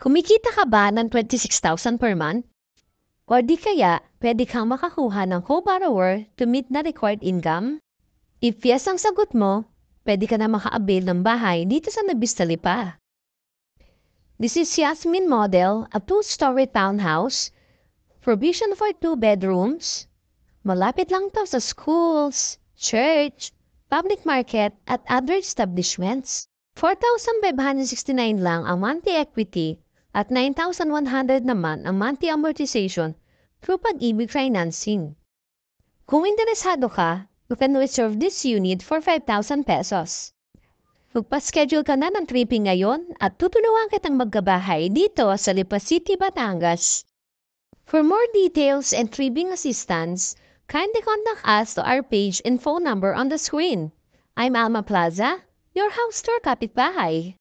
Kumikita ka ba ng 26,000 per month? O di kaya, pwede kang makakuha ng co-borrower to meet the required income? If yes ang sagot mo, pwede ka na maka-avail ng bahay dito sa Nabista Lipa. This is Yasmin Model, a 2-story townhouse, provision for 2 bedrooms. Malapit lang to sa schools, church, public market at other establishments. 4,569 lang ang monthly equity at 9,100 naman ang monthly amortization through Pag-ibig Financing. Kung interesado ka, you can reserve this unit for 5,000 pesos. Magpa-schedule ka na ng tripping ngayon at tutulungan kitang magkabahay dito sa Lipa City, Batangas. For more details and tripping assistance, kindly contact us to our page and phone number on the screen. I'm Alma Plaza, your house tour kapitbahay.